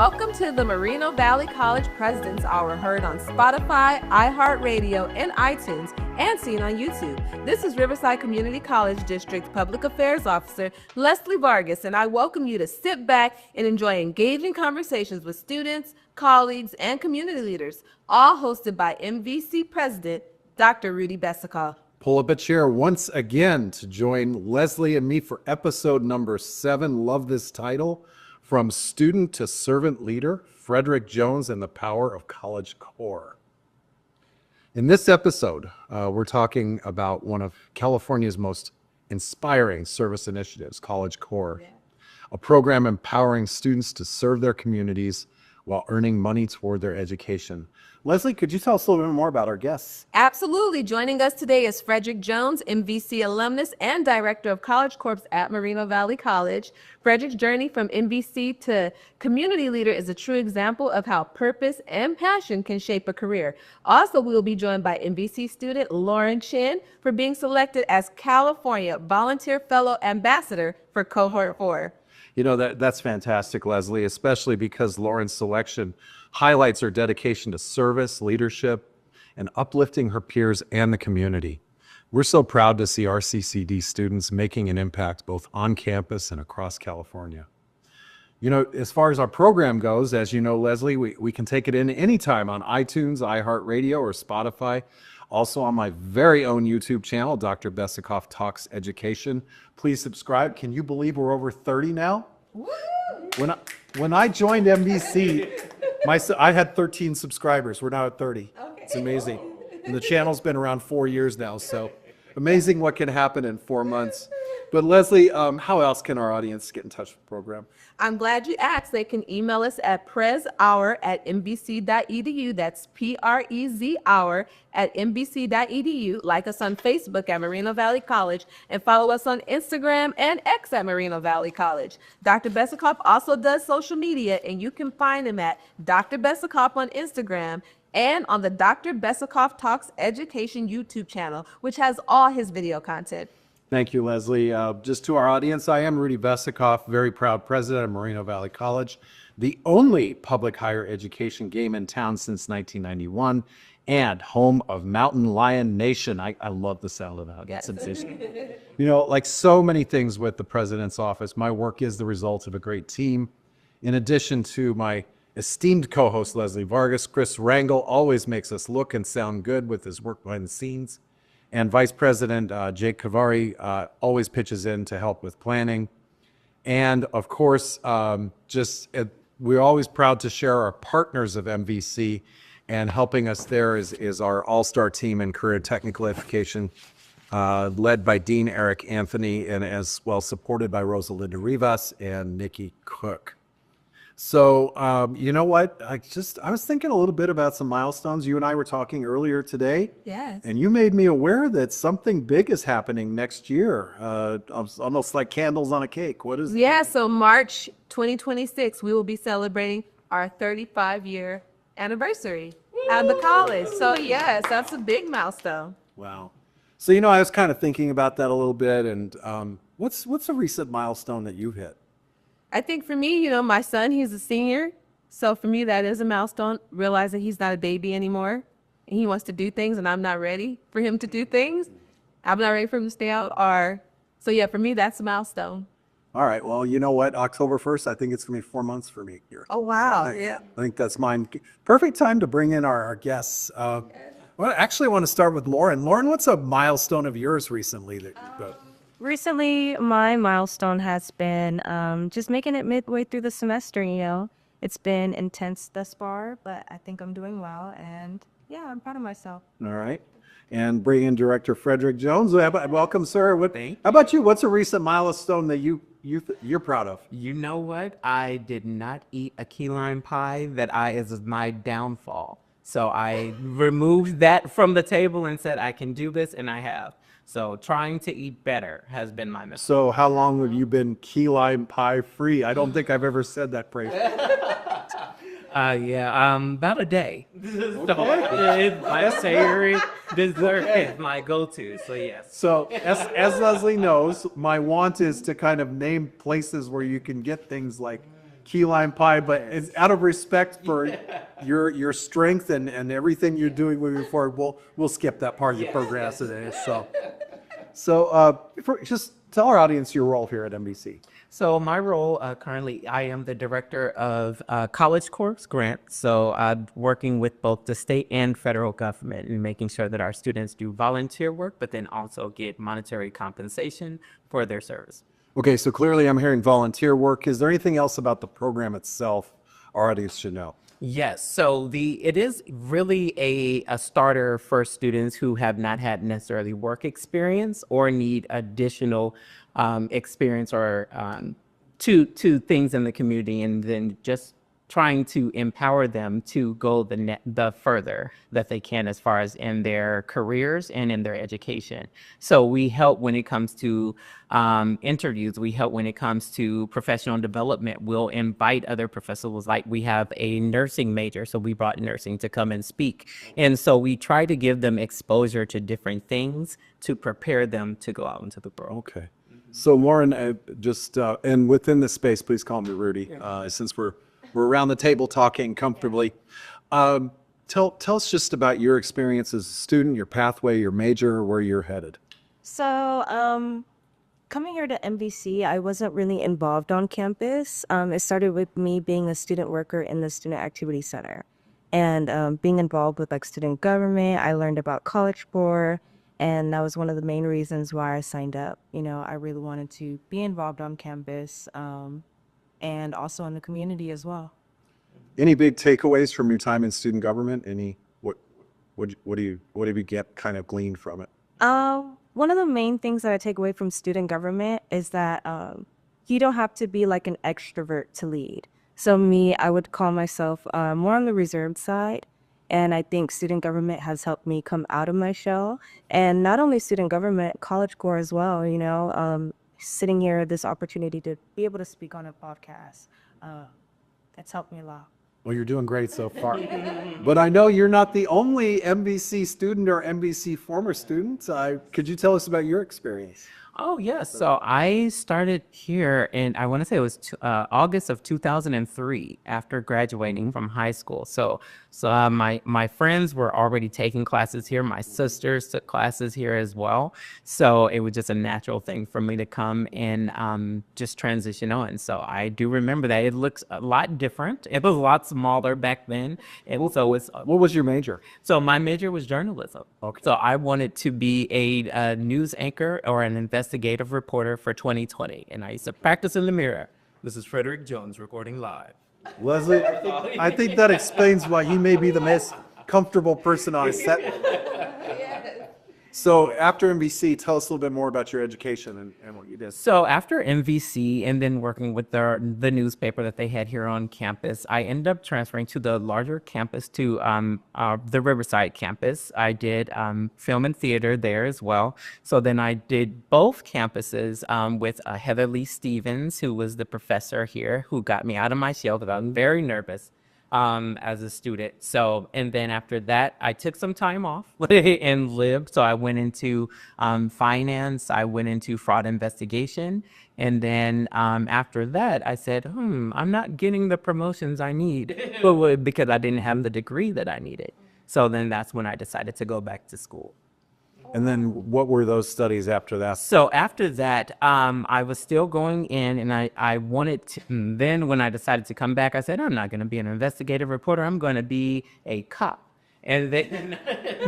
Welcome to the Moreno Valley College President's Hour, heard on Spotify, iHeartRadio, and iTunes, and seen on YouTube. This is Riverside Community College District Public Affairs Officer Leslie Vargas, and I welcome you to sit back and enjoy engaging conversations with students, colleagues, and community leaders, all hosted by MVC President Dr. Rudy Besikoff. Pull up a chair once again to join Leslie and me for episode number 7. Love this title. From Student to Servant Leader, Frederic Jones and the Power of College Corps. In this episode, we're talking about one of California's most inspiring service initiatives, College Corps, a program empowering students to serve their communities while earning money toward their education. Leslie, could you tell us a little bit more about our guests? Absolutely. Joining us today is Frederic Jones, MVC alumnus and Director of College Corps at Moreno Valley College. Fredric's journey from MVC to community leader is a true example of how purpose and passion can shape a career. Also, we will be joined by MVC student Lauren Chin for being selected as California Volunteer Fellow Ambassador for Cohort 4. You know, that's fantastic, Leslie, especially because Lauren's selection highlights her dedication to service, leadership, and uplifting her peers and the community. We're so proud to see RCCD students making an impact both on campus and across California. You know, as far as our program goes, as you know, Leslie, we can take it in anytime on iTunes, iHeartRadio, or Spotify. Also on my very own YouTube channel, Dr. Besikoff Talks Education. Please subscribe. Can you believe we're over 30 now? Woo! When I joined MVC, I had 13 subscribers. We're now at 30. Okay. It's amazing. And the channel's been around 4 years now, so amazing what can happen in 4 months. But Leslie, how else can our audience get in touch with the program? I'm glad you asked. They can email us at prezhour@mbc.edu. That's PREZ hour at mbc.edu. Like us on Facebook at Moreno Valley College and follow us on Instagram and X at Moreno Valley College. Dr. Besikoff also does social media, and you can find him at Dr. Besikoff on Instagram and on the Dr. Besikoff Talks Education YouTube channel, which has all his video content. Thank you, Leslie. Just to our audience, I am Rudy Besikoff, very proud president of Moreno Valley College, the only public higher education game in town since 1991, and home of Mountain Lion Nation. I love the sound of that. Yes. You know, like so many things with the president's office, my work is the result of a great team. In addition to my esteemed co-host, Leslie Vargas, Chris Rangel always makes us look and sound good with his work behind the scenes. And Vice President Jake Kavari always pitches in to help with planning. And of course, we're always proud to share our partners of MVC, and helping us there is our all-star team in career technical education, led by Dean Eric Anthony, and as well supported by Rosalinda Rivas and Nikki Cook. So, you know what? I was thinking a little bit about some milestones. You and I were talking earlier today. Yes. And you made me aware that something big is happening next year. Almost like candles on a cake. What is it? Yeah, so March 2026, we will be celebrating our 35-year anniversary at the college. So yes, that's a big milestone. Wow. So, you know, I was kind of thinking about that a little bit. And what's a recent milestone that you've hit? I think for me, you know, my son, he's a senior. So for me, that is a milestone, realizing he's not a baby anymore and he wants to do things and I'm not ready for him to do things. I'm not ready for him to stay out. So yeah, for me, that's a milestone. All right. Well, you know what? October 1st, I think it's going to be 4 months for me here. Oh, wow. Yeah. I think that's mine. Perfect time to bring in our guests. Well, actually, I want to start with Lauren. Lauren, what's a milestone of yours recently? Recently, my milestone has been just making it midway through the semester, you know. It's been intense thus far, but I think I'm doing well, and yeah, I'm proud of myself. All right. And bring in Director Frederic Jones. Welcome, sir. How about you? What's a recent milestone that you're proud of? You know what? I did not eat a key lime pie that is my downfall. So I removed that from the table and said, I can do this, and I have. So trying to eat better has been my mission. So how long have you been key lime pie free? I don't think I've ever said that phrase. About a day. It's my savory dessert is my go-to, so yes. So as Leslie knows, my want is to kind of name places where you can get things like key lime pie, but it's out of respect for your strength and everything you're doing moving forward, we'll skip that part of the program today. Just tell our audience your role here at MBC. So my role currently, I am the director of College Corps grants. So I'm working with both the state and federal government and making sure that our students do volunteer work, but then also get monetary compensation for their service. Okay, so clearly I'm hearing volunteer work. Is there anything else about the program itself our audience should know? Yes, so it is really a starter for students who have not had necessarily work experience or need additional experience or to things in the community, and then just trying to empower them to go the further that they can as far as in their careers and in their education. So we help when it comes to interviews. We help when it comes to professional development. We'll invite other professionals, like we have a nursing major, so we brought nursing to come and speak. And so we try to give them exposure to different things to prepare them to go out into the world. Okay. So Lauren, and within this space, please call me Rudy, since we're around the table talking comfortably. Tell us just about your experience as a student, your pathway, your major, where you're headed. So, coming here to MVC, I wasn't really involved on campus. It started with me being a student worker in the Student Activity Center and being involved with like student government. I learned about College Corps, and that was one of the main reasons why I signed up. You know, I really wanted to be involved on campus and also in the community as well. Any big takeaways from your time in student government? What do you get kind of gleaned from it? One of the main things that I take away from student government is that you don't have to be like an extrovert to lead. So me, I would call myself more on the reserved side. And I think student government has helped me come out of my shell. And not only student government, College Corps as well, you know, sitting here, this opportunity to be able to speak on a podcast, that's helped me a lot. Well, you're doing great so far. But I know you're not the only MBC student or MBC former student. Could you tell us about your experience? Oh, yes. So I started here in, I want to say it was August of 2003 after graduating from high school. So my friends were already taking classes here. My sisters took classes here as well. So it was just a natural thing for me to come and just transition on. So I do remember that. It looks a lot different. It was a lot smaller back then. And so it's, What was your major? so my major was journalism. Okay. So I wanted to be a news anchor or an investigative reporter for 2020. And I used to practice in the mirror. This is Frederic Jones recording live. Leslie, I think that explains why you may be the most comfortable person on set. So after MVC, tell us a little bit more about your education and what you did. So after MVC and then working with the newspaper that they had here on campus, I ended up transferring to the larger campus, to the Riverside campus. I did film and theater there as well. So then I did both campuses with Heather Lee Stevens, who was the professor here, who got me out of my shell because I was very nervous as a student. So, and then after that, I took some time off and lived. So I went into finance, I went into fraud investigation. And then after that, I said, I'm not getting the promotions I need because I didn't have the degree that I needed. So then that's when I decided to go back to school. And then what were those studies after that? So after that, I was still going in, and I wanted to, then when I decided to come back, I said, I'm not going to be an investigative reporter. I'm going to be a cop. And then,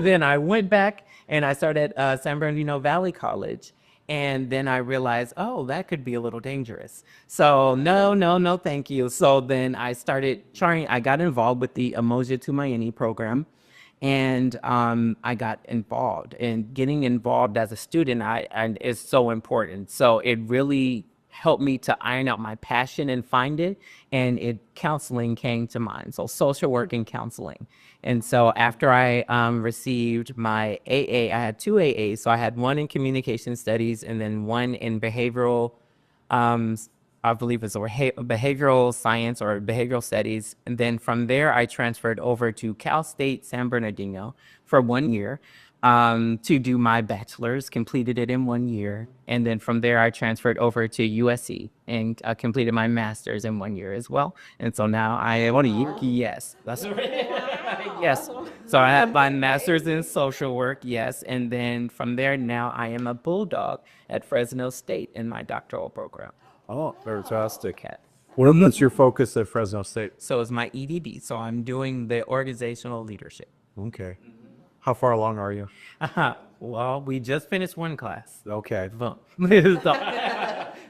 then I went back and I started at San Bernardino Valley College. And then I realized, oh, that could be a little dangerous. So no, thank you. So then I started trying, I got involved with the Emoja Tumaini program. And I got involved, and getting involved as a student is so important. So it really helped me to iron out my passion and find it. And counseling came to mind. So social work and counseling. And so after I received my AA, I had 2 AAs. So I had one in communication studies and then one in behavioral I believe it's behavioral science or behavioral studies. And then from there, I transferred over to Cal State San Bernardino for 1 year to do my bachelor's, completed it in 1 year. And then from there, I transferred over to USC and completed my master's in 1 year as well. And so now I am on a year. Yes, that's yes. So I have my master's in social work, yes. And then from there, now I am a bulldog at Fresno State in my doctoral program. Oh, fantastic. Cat. What's your focus at Fresno State? So it's my EDD. So I'm doing the organizational leadership. Okay. How far along are you? Well, we just finished one class. Okay. So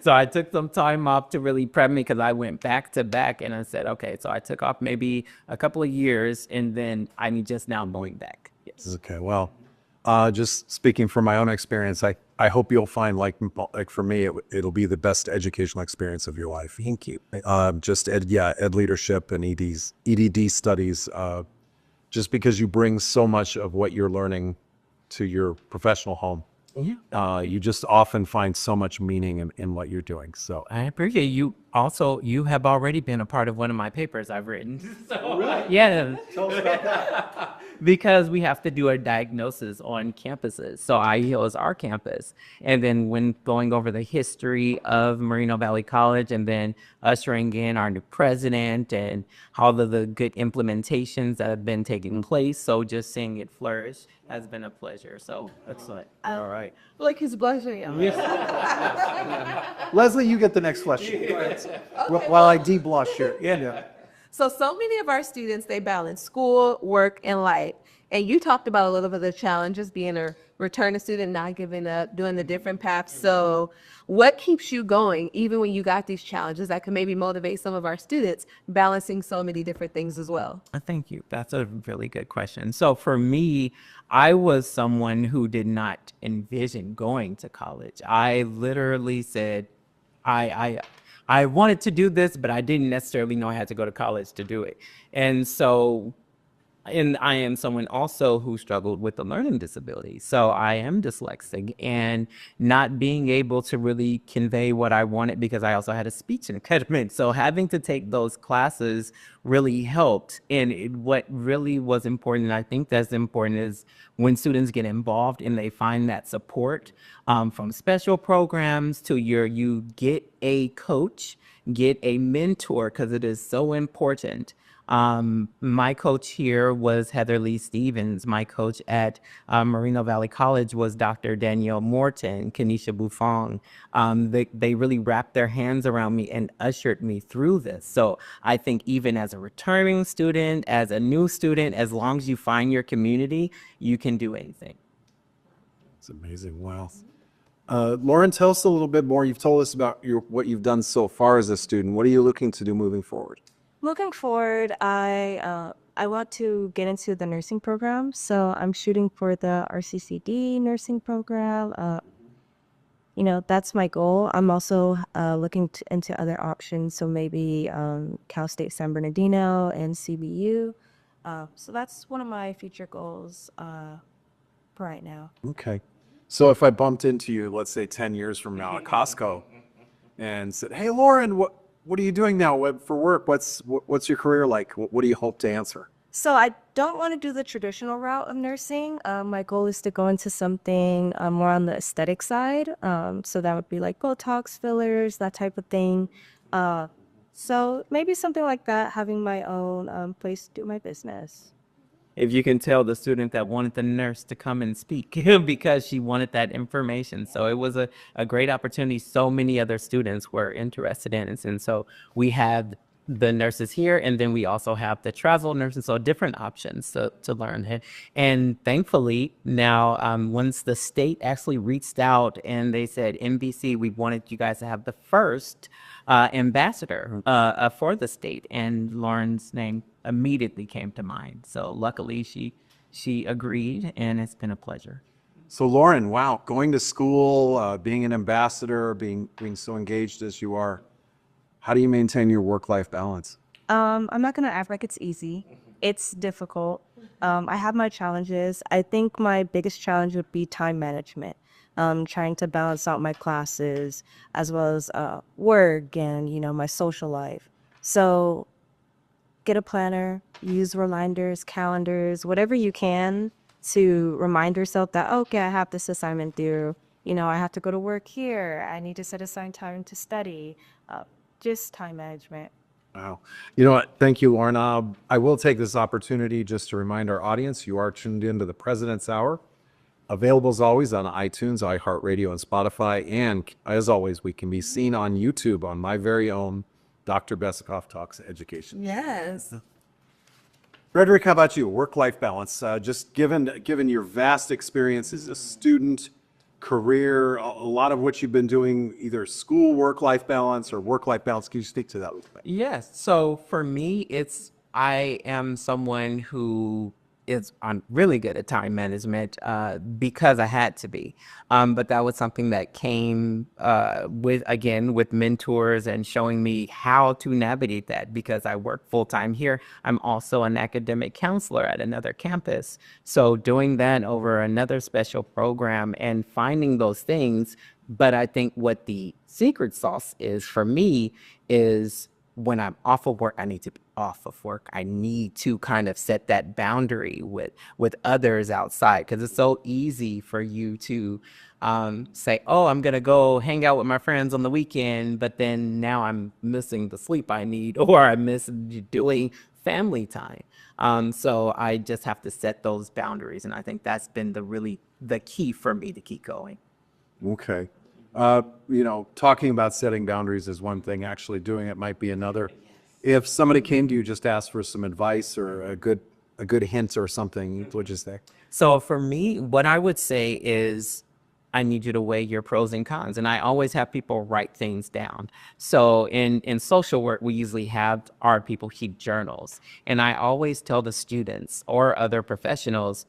so I took some time off to really prep me because I went back to back and I said, okay, so I took off maybe a couple of years and then I'm just now going back. Yes. Okay. Well, just speaking from my own experience, I hope you'll find like for me, it'll be the best educational experience of your life. Thank you. Just ed leadership and EDD studies, just because you bring so much of what you're learning to your professional home. Yeah. You just often find so much meaning in what you're doing. So I appreciate you. Also, you have already been a part of one of my papers I've written. So, really? Yeah. tell us about that. Because we have to do a diagnosis on campuses. So IEO is our campus. And then when going over the history of Moreno Valley College and then ushering in our new president and all of the good implementations that have been taking place. So just seeing it flourish has been a pleasure. So excellent. All right. Like he's blushing. Leslie, you get the next question. While I de-blush here. Yeah. So many of our students, they balance school, work, and life. And you talked about a little bit of the challenges being a returning student, not giving up, doing the different paths. So what keeps you going, even when you got these challenges that can maybe motivate some of our students, balancing so many different things as well? Thank you. That's a really good question. So for me, I was someone who did not envision going to college. I literally said, I wanted to do this, but I didn't necessarily know I had to go to college to do it. And I am someone also who struggled with a learning disability. So I am dyslexic and not being able to really convey what I wanted because I also had a speech impediment. So having to take those classes really helped. And what really was important, and I think that's important, is when students get involved and they find that support from special programs to you get a coach, get a mentor, because it is so important. My coach here was Heather Lee Stevens. My coach at Moreno Valley College was Dr. Danielle Morton, Kenesha Buffon. They really wrapped their hands around me and ushered me through this. So I think even as a returning student, as a new student, as long as you find your community, you can do anything. It's amazing. Wow. Lauren, tell us a little bit more. You've told us about what you've done so far as a student. What are you looking to do moving forward? Looking forward, I want to get into the nursing program, so I'm shooting for the RCCD nursing program. That's my goal. I'm also looking into other options, so maybe Cal State San Bernardino and CBU. So that's one of my future goals for right now. Okay. So if I bumped into you, let's say 10 years from now at Costco and said, hey, Lauren, what are you doing now for work? What's your career like? What do you hope to answer? So I don't want to do the traditional route of nursing. My goal is to go into something more on the aesthetic side. So that would be like Botox, fillers, that type of thing. So maybe something like that, having my own place to do my business. If you can tell the student that wanted the nurse to come and speak because she wanted that information. So it was a great opportunity. So many other students were interested in it. And so we had the nurses here, and then we also have the travel nurses, so different options to learn. And thankfully now, once the state actually reached out and they said, MVC, we wanted you guys to have the first ambassador for the state, and Lauren's name immediately came to mind. So luckily she agreed, and it's been a pleasure. So Lauren, wow, going to school, being an ambassador, being so engaged as you are, how do you maintain your work-life balance? I'm not going to act like it's easy. It's difficult. I have my challenges. I think my biggest challenge would be time management. Trying to balance out my classes as well as work and, my social life. So get a planner, use reminders, calendars, whatever you can to remind yourself that, okay, I have this assignment due. I have to go to work here. I need to set aside time to study. Just time management. Wow. You know what? Thank you, Lauren. I will take this opportunity just to remind our audience you are tuned into the President's Hour. Available as always on iTunes, iHeartRadio, and Spotify. And as always, we can be seen on YouTube on my very own Dr. Besikoff Talks Education. Yes. Frederic, how about you? Work-life balance. Just given your vast experience as a student, career, a lot of what you've been doing, either school work-life balance or work-life balance. Can you speak to that? Yes. So for me, I am someone who is really good at time management because I had to be. But that was something that came with mentors and showing me how to navigate that because I work full time here. I'm also an academic counselor at another campus. So doing that over another special program and finding those things. But I think what the secret sauce is for me is when I'm off of work, I need to be off of work. I need to kind of set that boundary with others outside because it's so easy for you to say, oh, I'm going to go hang out with my friends on the weekend, but then now I'm missing the sleep I need or I miss doing family time. So I just have to set those boundaries. And I think that's been the key for me to keep going. Okay. Talking about setting boundaries is one thing. Actually doing it might be another. If somebody came to you, just asked for some advice or a good hint or something, what'd you say? So for me, what I would say is I need you to weigh your pros and cons. And I always have people write things down. So in social work, we usually have our people keep journals. And I always tell the students or other professionals,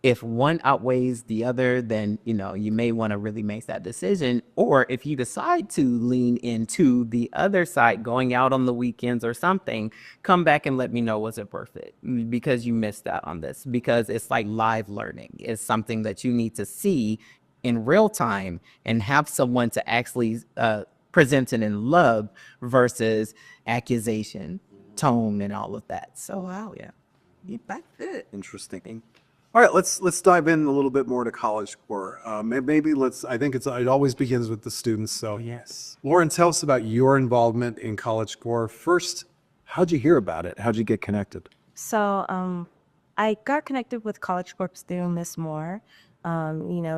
if one outweighs the other, then, you may want to really make that decision. Or if you decide to lean into the other side, going out on the weekends or something, come back and let me know, was it worth it? Because you missed out on this. Because it's like live learning. It's something that you need to see in real time and have someone to actually present it in love versus accusation, tone, and all of that. So, wow, yeah. That's it. Interesting. All right, let's dive in a little bit more to College Corps. Maybe I think it always begins with the students. So Yes. Lauren, tell us about your involvement in College Corps. First, how'd you hear about it? How'd you get connected? So I got connected with College Corps through Miss Moore.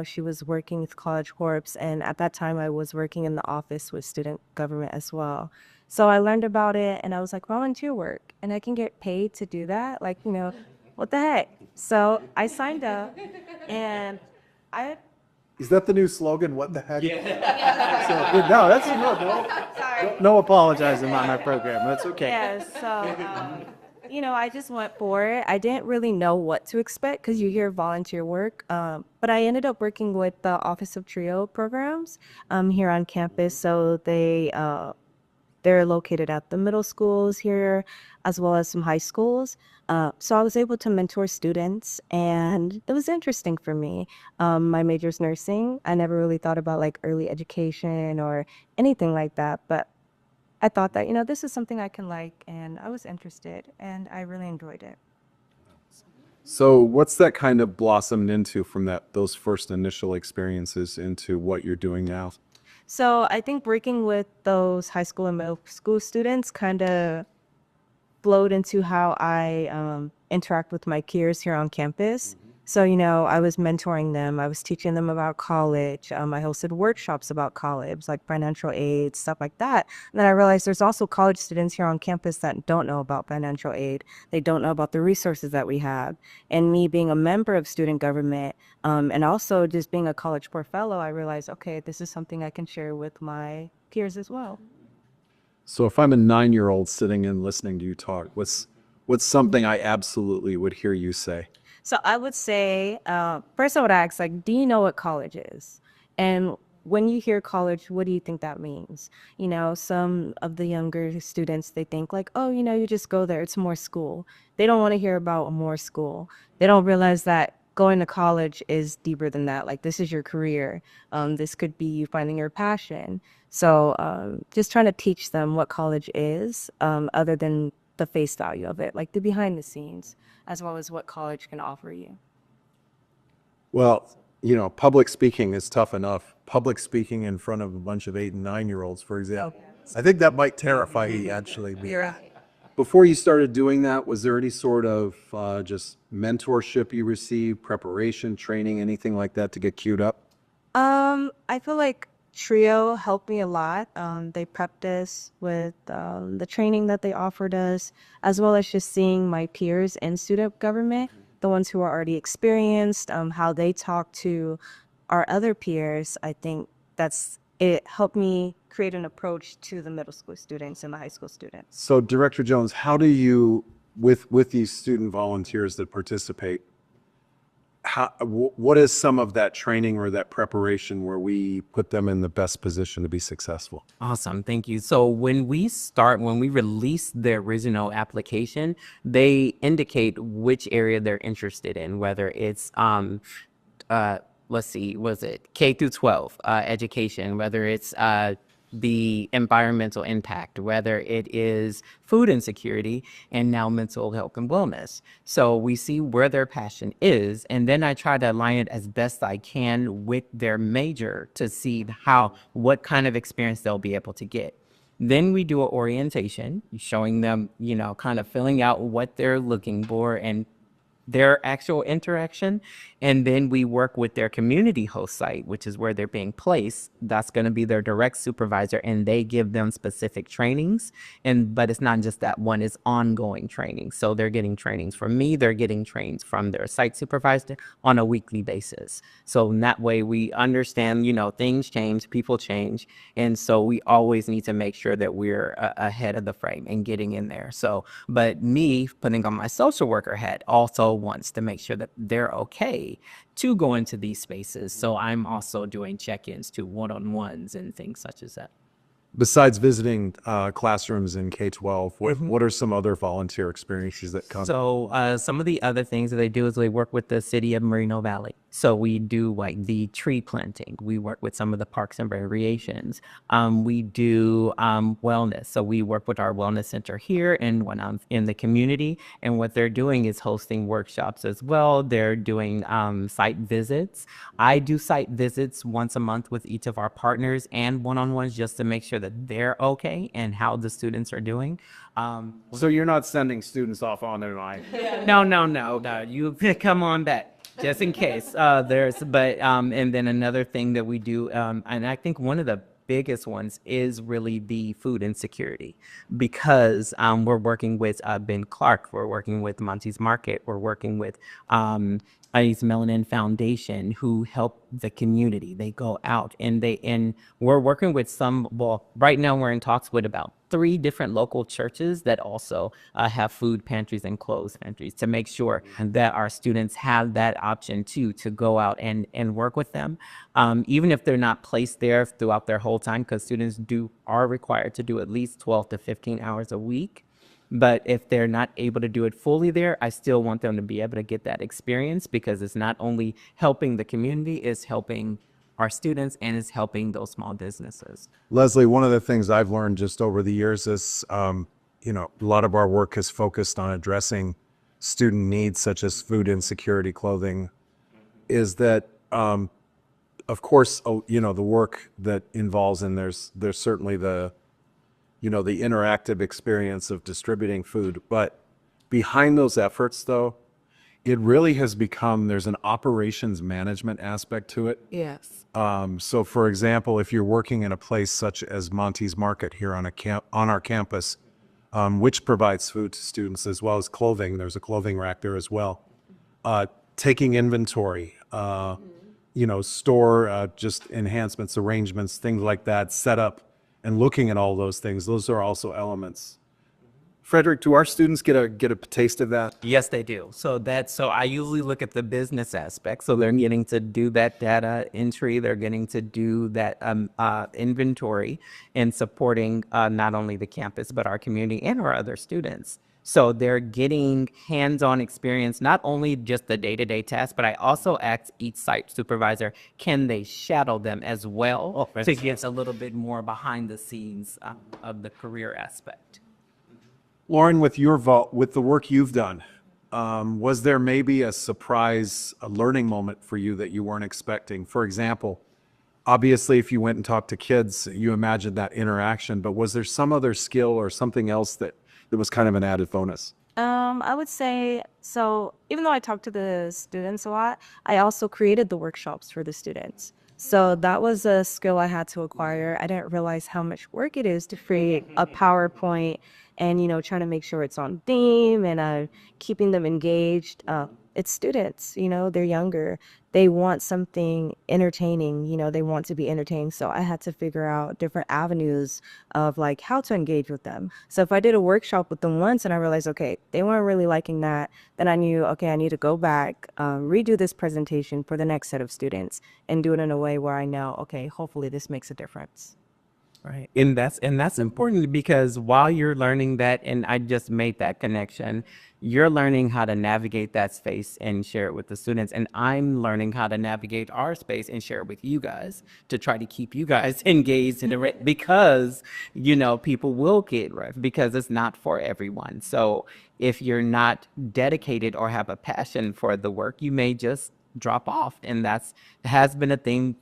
She was working with College Corps, and at that time I was working in the office with student government as well. So I learned about it, and I was like, volunteer work, and I can get paid to do that? Like, what the heck? So I signed up, and Is that the new slogan? What the heck? Yeah. No, that's no apologizing on our program. That's okay. yeah, so I just went for it. I didn't really know what to expect because you hear volunteer work, but I ended up working with the Office of Trio programs here on campus. So they're located at the middle schools here as well as some high schools. So I was able to mentor students, and it was interesting for me. My major is nursing. I never really thought about like early education or anything like that, but I thought that, this is something I can like, and I was interested, and I really enjoyed it. So what's that kind of blossomed into from those first initial experiences into what you're doing now? So I think working with those high school and middle school students kind of flowed into how I interact with my peers here on campus. So, I was mentoring them. I was teaching them about college. I hosted workshops about college, like financial aid, stuff like that. And then I realized there's also college students here on campus that don't know about financial aid. They don't know about the resources that we have. And me being a member of student government and also just being a College Corps fellow, I realized, okay, this is something I can share with my peers as well. So if I'm a 9-year-old sitting and listening to you talk, what's something I absolutely would hear you say? So I would say, first I would ask, like, do you know what college is? And when you hear college, what do you think that means? You know, some of the younger students, they think like, oh, you know, you just go there, it's more school. They don't want to hear about more school. They don't realize that going to college is deeper than that. Like, this is your career. This could be you finding your passion. So just trying to teach them what college is, other than the face value of it, like the behind the scenes, as well as what college can offer you. Well, public speaking is tough enough. Public speaking in front of a bunch of 8 and 9-year-olds, for example. I think that might terrify you, actually. You're right. Before you started doing that, was there any sort of just mentorship you received, preparation, training, anything like that to get queued up? I feel like Trio helped me a lot. They prepped us with the training that they offered us, as well as just seeing my peers in student government, the ones who are already experienced, how they talk to our other peers. I think it helped me create an approach to the middle school students and the high school students. So, Director Jones, how do you, with these student volunteers that participate, what is some of that training or that preparation where we put them in the best position to be successful? Awesome. Thank you. So when we release the original application, they indicate which area they're interested in, whether it's, let's see, was it K through 12 education, whether it's the environmental impact, whether it is food insecurity, and now mental health and wellness. So we see where their passion is, and then I try to align it as best I can with their major to see what kind of experience they'll be able to get. Then we do an orientation, showing them, kind of filling out what they're looking for and their actual interaction. And then we work with their community host site, which is where they're being placed. That's going to be their direct supervisor, and they give them specific trainings. But it's not just that one, it's ongoing training. So they're getting trainings from me, they're getting trainings from their site supervisor on a weekly basis. So in that way we understand, things change, people change. And so we always need to make sure that we're ahead of the frame and getting in there. So, but me putting on my social worker hat also wants to make sure that they're okay to go into these spaces. So I'm also doing check-ins to one-on-ones and things such as that. Besides visiting classrooms in K-12, what are some other volunteer experiences that come? So some of the other things that they do is they work with the city of Moreno Valley. So we do like the tree planting. We work with some of the parks and recreations. We do wellness. So we work with our wellness center here and when I'm in the community. And what they're doing is hosting workshops as well. They're doing site visits. I do site visits once a month with each of our partners and one-on-ones just to make sure that they're okay and how the students are doing. So you're not sending students off on their line? No. You come on back. Just in case and then another thing that we do, and I think one of the biggest ones is really the food insecurity, because we're working with Ben Clark, we're working with Monty's Market, we're working with Ice Melanin Foundation, who help the community. They go out and we're working with right now we're in talks with about 3 different local churches that also have food pantries and clothes pantries to make sure that our students have that option too, to go out and work with them. Even if they're not placed there throughout their whole time, because students are required to do at least 12 to 15 hours a week. But if they're not able to do it fully there, I still want them to be able to get that experience, because it's not only helping the community, it's helping our students and it's helping those small businesses. Leslie, one of the things I've learned just over the years is, a lot of our work is focused on addressing student needs such as food insecurity, clothing, is that, of course, the work that involves, and there's certainly the interactive experience of distributing food. But behind those efforts, though, it really has become, there's an operations management aspect to it. Yes. So, for example, if you're working in a place such as Monty's Market here on our campus, which provides food to students as well as clothing, there's a clothing rack there as well. Taking inventory, store just enhancements, arrangements, things like that, set up, and looking at all those things, those are also elements. Frederic, do our students get a taste of that? Yes, they do. So I usually look at the business aspect. So they're getting to do that data entry. They're getting to do that inventory and supporting not only the campus, but our community and our other students. So they're getting hands-on experience, not only just the day-to-day tasks, but I also asked each site supervisor, can they shadow them as well to get a little bit more behind the scenes of the career aspect. Lauren, with with the work you've done, was there maybe a surprise, a learning moment for you that you weren't expecting? For example, obviously, if you went and talked to kids, you imagined that interaction, but was there some other skill or something else that was kind of an added bonus? I would say, so even though I talk to the students a lot, I also created the workshops for the students. So that was a skill I had to acquire. I didn't realize how much work it is to create a PowerPoint and, trying to make sure it's on theme and keeping them engaged. It's students, they're younger. They want something entertaining, they want to be entertained. So I had to figure out different avenues of like how to engage with them. So if I did a workshop with them once and I realized, okay, they weren't really liking that, then I knew, okay, I need to go back, redo this presentation for the next set of students and do it in a way where I know, okay, hopefully this makes a difference. Right. And that's important because while you're learning that, and I just made that connection, you're learning how to navigate that space and share it with the students. And I'm learning how to navigate our space and share it with you guys to try to keep you guys engaged in it because, people will get rough because it's not for everyone. So if you're not dedicated or have a passion for the work, you may just drop off, and that's has been a thing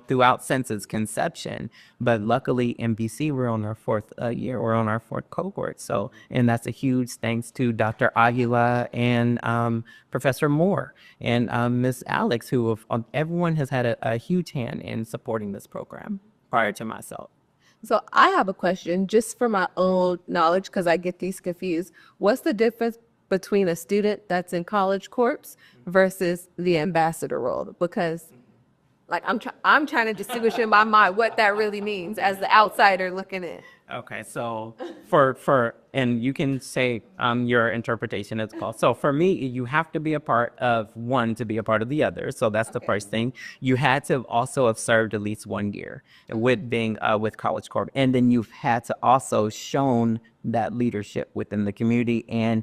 throughout since its conception. But luckily MBC, we're on our fourth year, we're on our fourth cohort, so, and that's a huge thanks to Dr. Aguila and Professor Moore and Miss Alex, who everyone has had a huge hand in supporting this program prior to myself. So I have a question just for my own knowledge because I get these confused. What's the difference between a student that's in College Corps versus the ambassador role? Because like I'm trying to distinguish in my mind what that really means as the outsider looking in. Okay, so and you can say your interpretation as well. So for me, you have to be a part of one to be a part of the other. So that's the first thing. You had to also have served at least 1 year with being with College Corps, and then you've had to also shown that leadership within the community and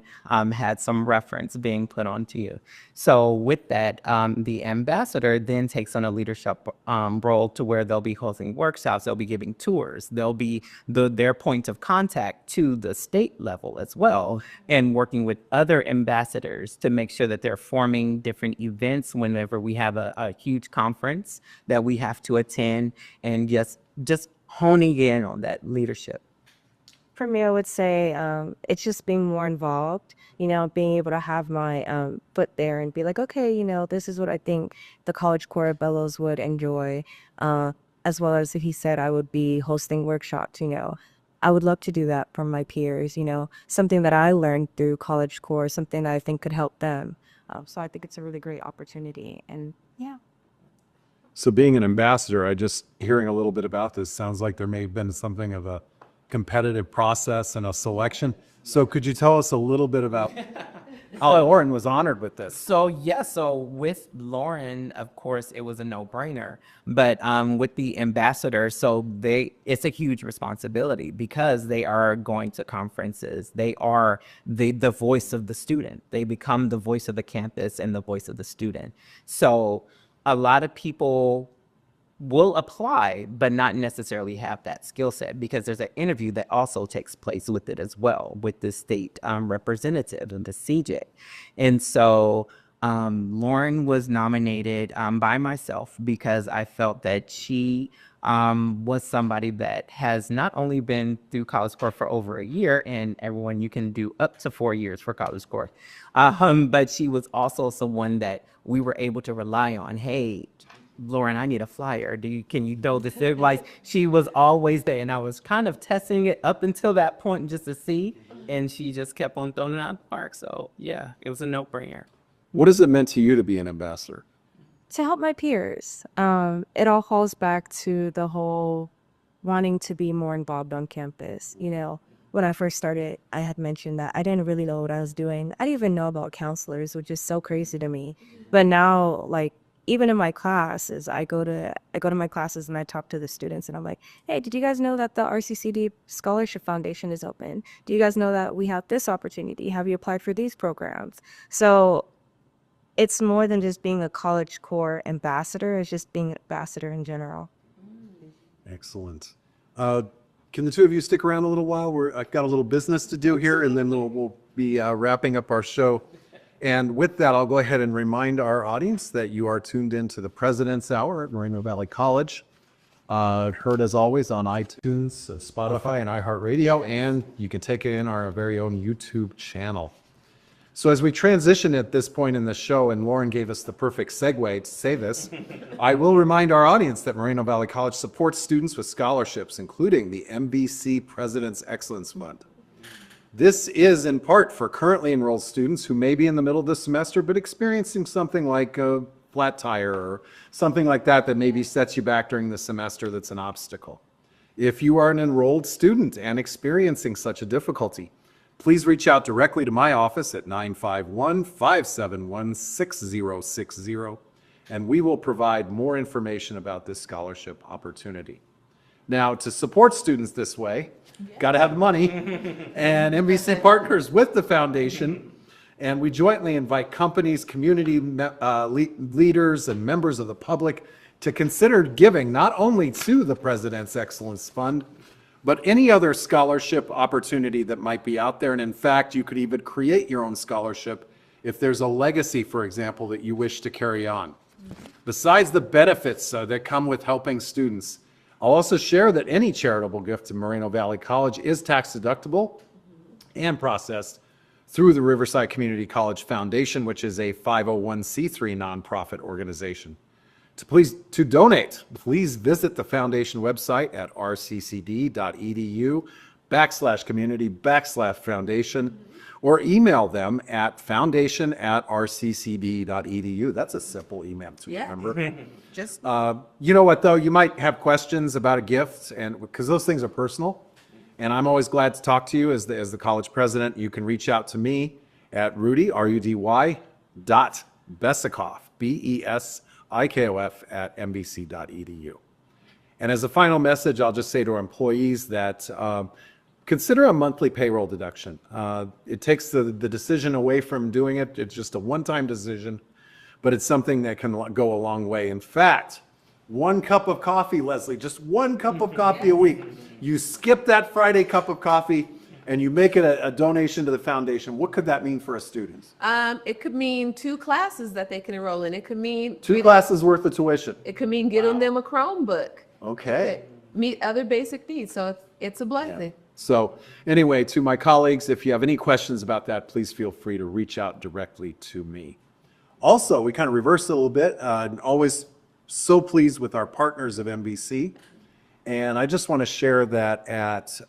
had some reference being put onto you. So with that, the ambassador then takes on a leadership role to where they'll be hosting workshops, they'll be giving tours, they'll be their point of contact to the state level as well, and working with other ambassadors to make sure that they're forming different events whenever we have a huge conference that we have to attend, and just honing in on that leadership. For me, I would say it's just being more involved, being able to have my foot there and be like, okay, this is what I think the College Corps Bellows would enjoy, as well as if he said I would be hosting workshops, I would love to do that from my peers, something that I learned through College Corps, something that I think could help them. So I think it's a really great opportunity, and yeah. So being an ambassador, hearing a little bit about this sounds like there may have been something of a competitive process and a selection. So could you tell us a little bit about how Lauren was honored with this? So with Lauren, of course, it was a no-brainer. But with the ambassador, it's a huge responsibility because they are going to conferences. They are the voice of the student. They become the voice of the campus and the voice of the student. So a lot of people will apply, but not necessarily have that skill set, because there's an interview that also takes place with it as well, with the state representative and the CJ. And so Lauren was nominated by myself because I felt that she was somebody that has not only been through College Corps for over a year, and everyone, you can do up to 4 years for College Corps, but she was also someone that we were able to rely on. Hey, Lauren, I need a flyer. Can you throw this there? Like, she was always there, and I was kind of testing it up until that point just to see, and she just kept on throwing it out the park. So yeah, it was a no-brainer. What has it meant to you to be an ambassador? To help my peers. It all calls back to the whole wanting to be more involved on campus. when I first started, I had mentioned that I didn't really know what I was doing. I didn't even know about counselors, which is so crazy to me. But now, like, even in my classes, I go to my classes and I talk to the students and I'm like, hey, did you guys know that the RCCD Scholarship Foundation is open? Do you guys know that we have this opportunity? Have you applied for these programs? So it's more than just being a College Corps ambassador. It's just being an ambassador in general. Excellent. Can the two of you stick around a little while? I've got a little business to do here, and then we'll be wrapping up our show. And with that, I'll go ahead and remind our audience that you are tuned into the President's Hour at Moreno Valley College. Heard as always on iTunes, Spotify, and iHeartRadio, and you can take it in our very own YouTube channel. So as we transition at this point in the show, and Lauren gave us the perfect segue to say this, I will remind our audience that Moreno Valley College supports students with scholarships, including the MVC President's Excellence Fund. This is in part for currently enrolled students who may be in the middle of the semester but experiencing something like a flat tire or something like that that maybe sets you back during the semester that's an obstacle. If you are an enrolled student and experiencing such a difficulty, please reach out directly to my office at 951-571-6060, and we will provide more information about this scholarship opportunity. Now, to support students this way, got to have the money, and MVC partners with the foundation, and we jointly invite companies, community leaders, and members of the public to consider giving not only to the President's Excellence Fund, but any other scholarship opportunity that might be out there. And in fact, you could even create your own scholarship if there's a legacy, for example, that you wish to carry on. Besides the benefits that come with helping students, I'll also share that any charitable gift to Moreno Valley College is tax deductible and processed through the Riverside Community College Foundation, which is a 501c3 nonprofit organization. To donate, please visit the foundation website at rccd.edu/community/foundation, or email them at foundation@rccd.edu. That's a simple email to remember. Just You know what, though? You might have questions about a gift, and because those things are personal, and I'm always glad to talk to you as the college president. You can reach out to me at Rudy, RUDY, .Besikoff, BESIKOF, at mbc.edu. And as a final message, I'll just say to our employees that consider a monthly payroll deduction. It takes the decision away from doing it. It's just a one-time decision, but it's something that can go a long way. In fact, 1 cup of coffee, Leslie, just 1 cup of coffee a week. You skip that Friday cup of coffee and you make it a donation to the foundation. What could that mean for a student? it could mean 2 classes that they can enroll in. It could mean 2 classes worth of tuition. It could mean getting them a Chromebook. Okay. Meet other basic needs. So it's a blessing. So anyway, to my colleagues, if you have any questions about that, please feel free to reach out directly to me. Also, we kind of reversed it a little bit. Always so pleased with our partners of MVC. And I just want to share that at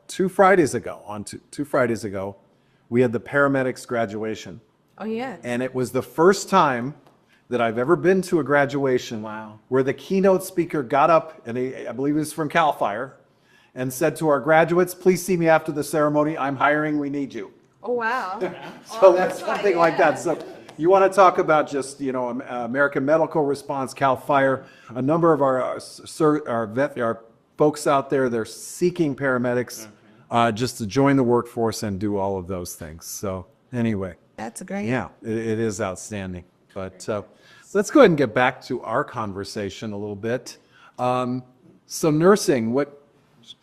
2 Fridays ago, we had the paramedics graduation. Oh, yeah. And it was the first time that I've ever been to a graduation where the keynote speaker got up, and I believe he was from CAL FIRE, and said to our graduates, please see me after the ceremony. I'm hiring, we need you. Oh, wow. So that's something like that. So you want to talk about just, American Medical Response, CAL FIRE, a number of our folks out there, they're seeking paramedics just to join the workforce and do all of those things. So anyway. That's great. Yeah, it is outstanding. But let's go ahead and get back to our conversation a little bit. So nursing,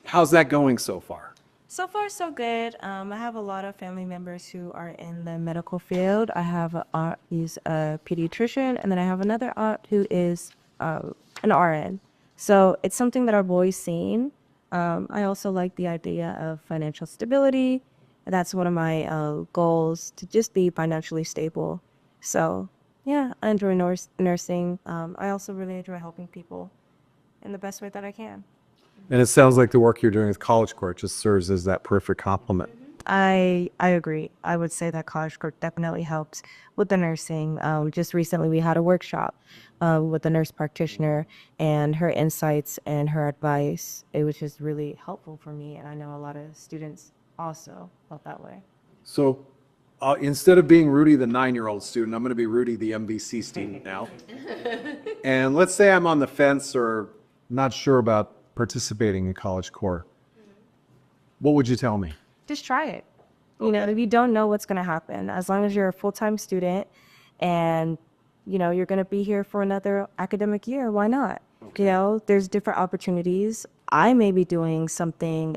how's that going so far? So far, so good. I have a lot of family members who are in the medical field. I have an aunt who's a pediatrician, and then I have another aunt who is an RN. So it's something that I've always seen. I also like the idea of financial stability. That's one of my goals, to just be financially stable. So yeah, I enjoy nursing. I also really enjoy helping people in the best way that I can. And it sounds like the work you're doing with College Corps just serves as that perfect complement. I agree. I would say that College Corps definitely helps with the nursing. Just recently, we had a workshop with a nurse practitioner, and her insights and her advice, it was just really helpful for me. And I know a lot of students also felt that way. So instead of being Rudy, the 9-year-old student, I'm going to be Rudy, the MVC student now. And let's say I'm on the fence or not sure about participating in College Corps. What would you tell me? Just try it. You know, if you don't know what's going to happen, as long as you're a full-time student and, you know, you're going to be here for another academic year, why not? You know, there's different opportunities. I may be doing something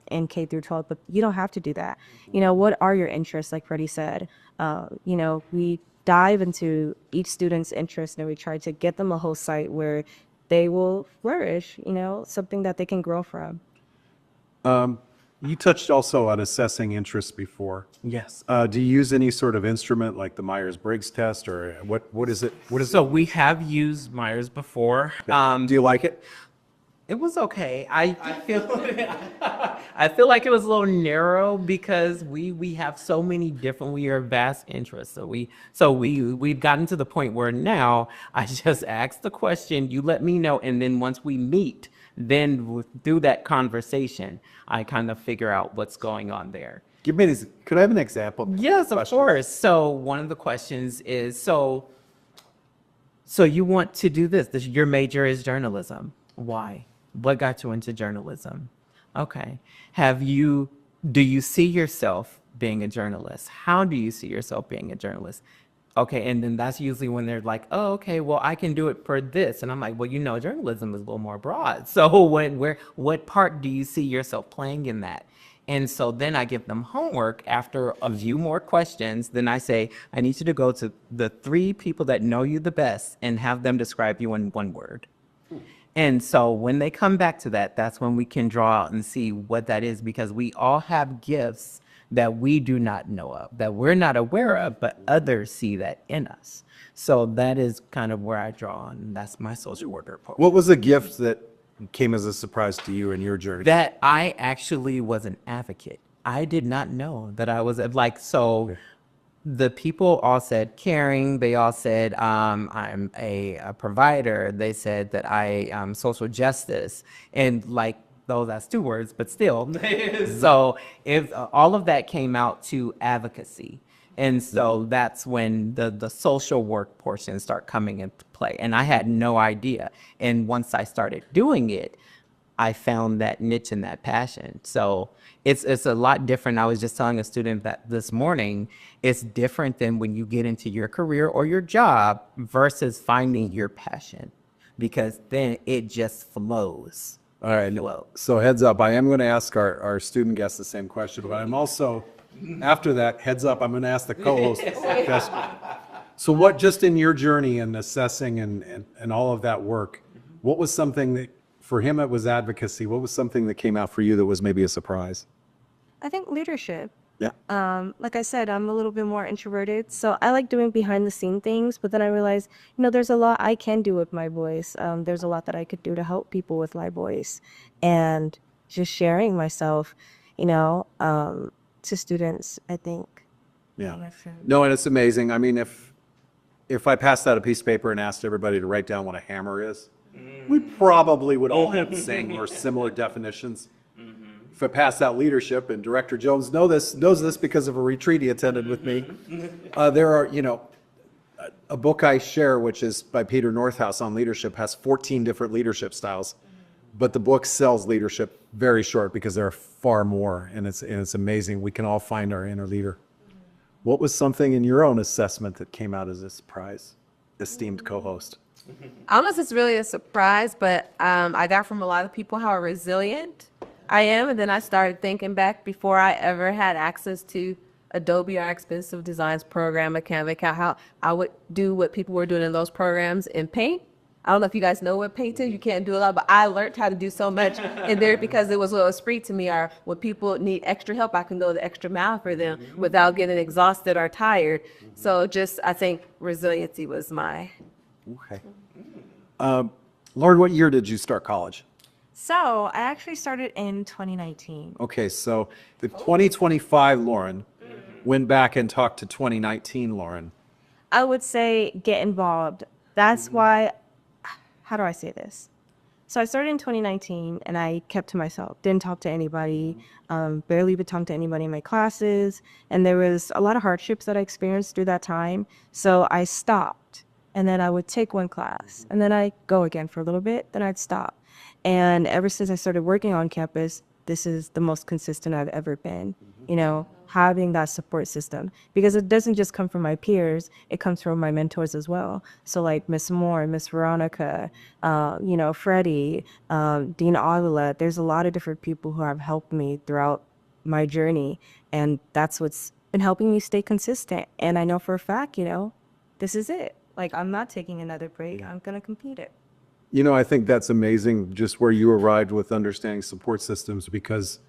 in K through 12, but you don't have to do that. You know, what are your interests, like Freddie said? You know, we dive into each student's interest and we try to get them a whole site where they will flourish, you know, something that they can grow from. You touched also on assessing interests before. Yes. Do you use any sort of instrument like the Myers-Briggs test, or what is it? What is So we have used Myers before. Do you like it? It was okay. I feel I feel like it was a little narrow because we have so many different, we are vast interests. So we've gotten to the point where now I just ask the question, you let me know, and then once we meet, then through that conversation, I kind of figure out what's going on there. Give me this. Could I have an example? Yes, of course. So one of the questions is, so you want to do this. Your major is journalism. Why? What got you into journalism? Okay. Do you see yourself being a journalist? How do you see yourself being a journalist? Okay, and then that's usually when they're like, oh, okay, well, I can do it for this. And I'm like, well, you know, journalism is a little more broad. So what part do you see yourself playing in that? And so then I give them homework after a few more questions. Then I say, I need you to go to the 3 people that know you the best and have them describe you in 1 word. And so when they come back to that, that's when we can draw out and see what that is, because we all have gifts that we do not know of, that we're not aware of, but others see that in us. So that is kind of where I draw on, and that's my social worker approach. What was a gift that came as a surprise to you in your journey? That I actually was an advocate. I did not know that I was the people all said caring. They all said I'm a provider. They said that I social justice, and though that's 2 words, but still. So if all of that came out to advocacy. And so that's when the social work portions start coming into play. And I had no idea. And once I started doing it, I found that niche and that passion. So it's a lot different. I was just telling a student that this morning, it's different than when you get into your career or your job versus finding your passion, because then it just flows. All right. So heads up, I am going to ask our student guests the same question, but I'm also, after that, heads up, I'm going to ask the co-host the same question. So what, just in your journey and assessing and all of that work, what was something that, for him it was advocacy, what was something that came out for you that was maybe a surprise? I think leadership. Yeah. Like I said, I'm a little bit more introverted, so I like doing behind the scene things, but then I realized, you know, there's a lot I can do with my voice. There's a lot that I could do to help people with my voice, and just sharing myself, you know, to students, I think. Yeah. No, and it's amazing. I mean, if I passed out a piece of paper and asked everybody to write down what a hammer is, we probably would all have the same or similar definitions. If I passed out leadership, and Director Jones knows this because of a retreat he attended with me, there are, you know, a book I share, which is by Peter Northouse on leadership, has 14 different leadership styles, but the book sells leadership very short because there are far more, and it's amazing. We can all find our inner leader. What was something in your own assessment that came out as a surprise, esteemed co-host? I don't know if it's really a surprise, but I got from a lot of people how resilient I am. And then I started thinking back before I ever had access to Adobe or Expensive Designs program, a Canva, how I would do what people were doing in those programs in Paint. I don't know if you guys know what Paint is. You can't do a lot, but I learned how to do so much in there because it was a little free to me. Or when people need extra help, I can go the extra mile for them without getting exhausted or tired. So just, I think resiliency was my... Okay. Lauren, what year did you start college? So I actually started in 2019. Okay, so the 2025 Lauren went back and talked to 2019 Lauren. I would say get involved. That's why, how do I say this? So I started in 2019 and I kept to myself, didn't talk to anybody, barely even talked to anybody in my classes. And there was a lot of hardships that I experienced through that time. So I stopped and then I would take one class and then I'd go again for a little bit, then I'd stop. And ever since I started working on campus, this is the most consistent I've ever been, having that support system. Because it doesn't just come from my peers, it comes from my mentors as well. So like Miss Moore, Miss Veronica, Freddie, Dean Avila, there's a lot of different people who have helped me throughout my journey. And that's what's been helping me stay consistent. And I know for a fact, this is it. Like, I'm not taking another break. I'm going to complete it. I think that's amazing just where you arrived with understanding support systems, because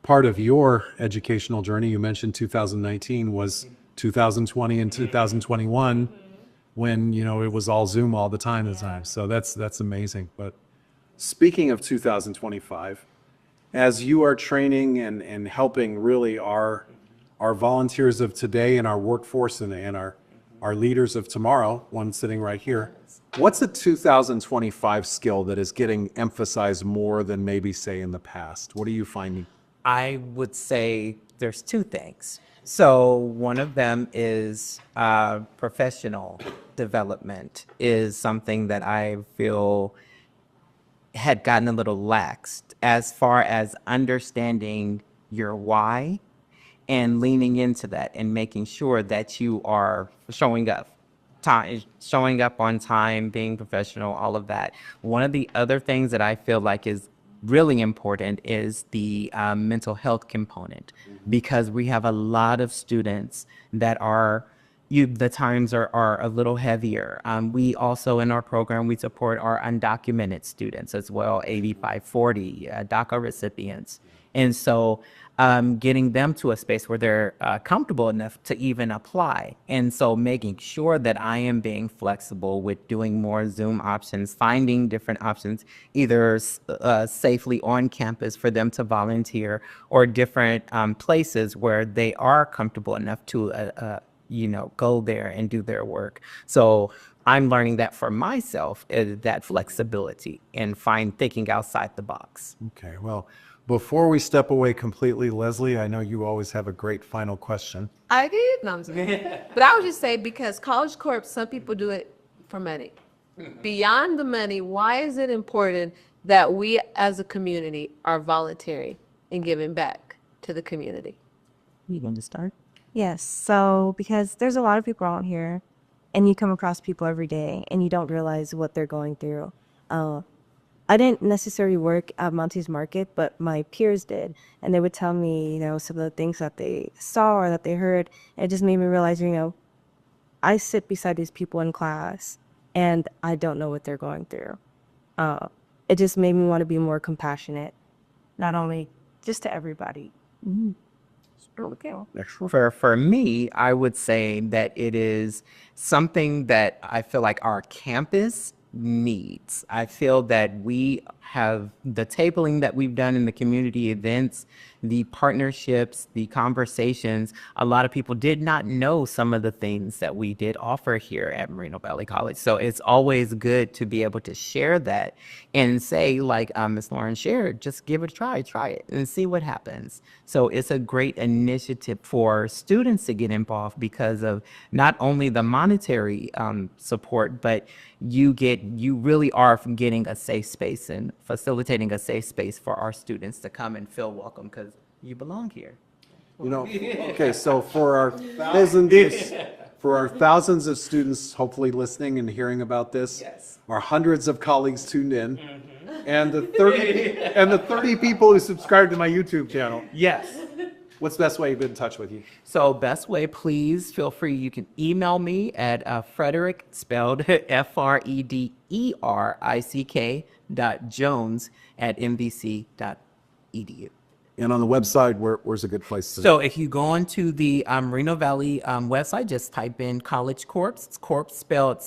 part of your educational journey, you mentioned 2019, was 2020 and 2021 when, it was all Zoom all the time at the time. So that's amazing. But speaking of 2025, as you are training and helping really our volunteers of today and our workforce and our leaders of tomorrow, one sitting right here, what's a 2025 skill that is getting emphasized more than maybe, say, in the past? What are you finding? I would say there's two things. So one of them is professional development is something that I feel had gotten a little laxed as far as understanding your why and leaning into that and making sure that you are showing up on time, being professional, all of that. One of the other things that I feel like is really important is the mental health component, because we have a lot of students that the times are a little heavier. We also, in our program, we support our undocumented students as well, 8540 DACA recipients. And so getting them to a space where they're comfortable enough to even apply. And so making sure that I am being flexible with doing more Zoom options, finding different options, either safely on campus for them to volunteer, or different places where they are comfortable enough to go there and do their work. So I'm learning that for myself, is that flexibility and thinking outside the box. Okay, well, before we step away completely, Leslie, I know you always have a great final question. I did? No, I'm sorry. But I would just say, because College Corps, some people do it for money. Beyond the money, why is it important that we as a community are volunteering and giving back to the community? You going to start? Yes. So because there's a lot of people out here and you come across people every day and you don't realize what they're going through. I didn't necessarily work at Monty's Market, but my peers did. And they would tell me, some of the things that they saw or that they heard. And it just made me realize, I sit beside these people in class and I don't know what they're going through. It just made me want to be more compassionate, not only just to everybody. Mm-hmm. For me, I would say that it is something that I feel like our campus needs. I feel that we have the tabling that we've done in the community events, the partnerships, the conversations. A lot of people did not know some of the things that we did offer here at Moreno Valley College. So it's always good to be able to share that and say, like Ms. Lauren shared, just give it a try it and see what happens. So it's a great initiative for students to get involved because of not only the monetary support, but you really are getting a safe space and facilitating a safe space for our students to come and feel welcome because you belong here. Okay, so for our thousands of students hopefully listening and hearing about this, Yes. our hundreds of colleagues tuned in, and the 30 people who subscribe to my YouTube channel, Yes. what's the best way to get in touch with you? So best way, please feel free. You can email me at Frederic, spelled FREDERICK .Jones @mvc.edu. And on the website, where's a good place to? So if you go onto the Moreno Valley website, just type in College Corps. It's Corps spelled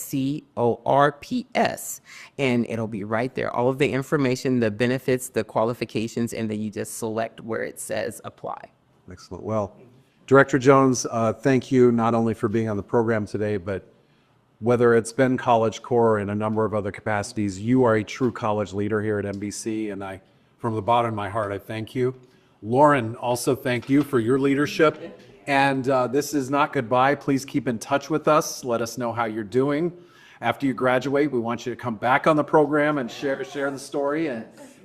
CORPS, and it'll be right there. All of the information, the benefits, the qualifications, and then you just select where it says apply. Excellent. Well, Director Jones, thank you not only for being on the program today, but whether it's been College Corps or in a number of other capacities, you are a true college leader here at MBC, and from the bottom of my heart, I thank you. Lauren, also thank you for your leadership. And this is not goodbye. Please keep in touch with us. Let us know how you're doing. After you graduate, we want you to come back on the program and share the story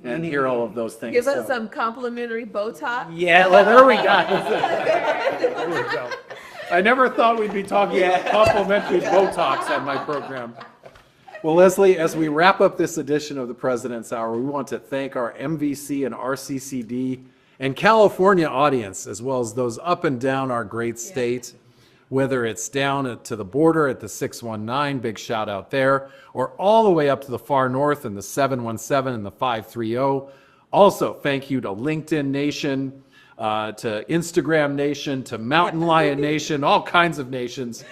and hear all of those things. Give us some complimentary Botox. Yeah, well, there we go. There we go. I never thought we'd be talking about complimentary Botox on my program. Well, Leslie, as we wrap up this edition of the President's Hour, we want to thank our MVC and RCCD and California audience, as well as those up and down our great state, whether it's down to the border at the 619, big shout out there, or all the way up to the far north in the 717 and the 530. Also, thank you to LinkedIn Nation, to Instagram Nation, to Mountain Lion Nation, all kinds of nations.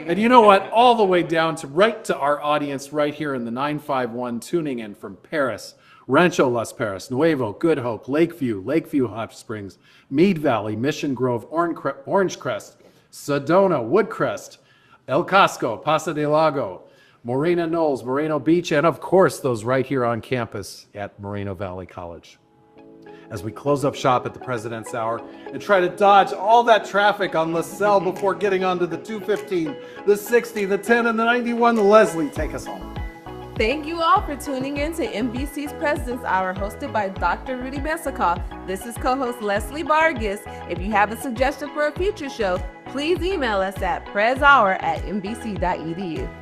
And you know what? All the way down to right to our audience right here in the 951 tuning in from Paris, Rancho Las Perras, Nuevo, Good Hope, Lakeview Hot Springs, Mead Valley, Mission Grove, Orange Crest, Sedona, Woodcrest, El Casco, Paso de Lago, Morena Knolls, Moreno Beach, and of course those right here on campus at Moreno Valley College. As we close up shop at the President's Hour and try to dodge all that traffic on LaSalle before getting onto the 215, the 60, the 10, and the 91, Leslie, take us home. Thank you all for tuning in to NBC's President's Hour, hosted by Dr. Rudy Mesakoff. This is co-host Leslie Vargas. If you have a suggestion for a future show, please email us at preshour@nbc.edu.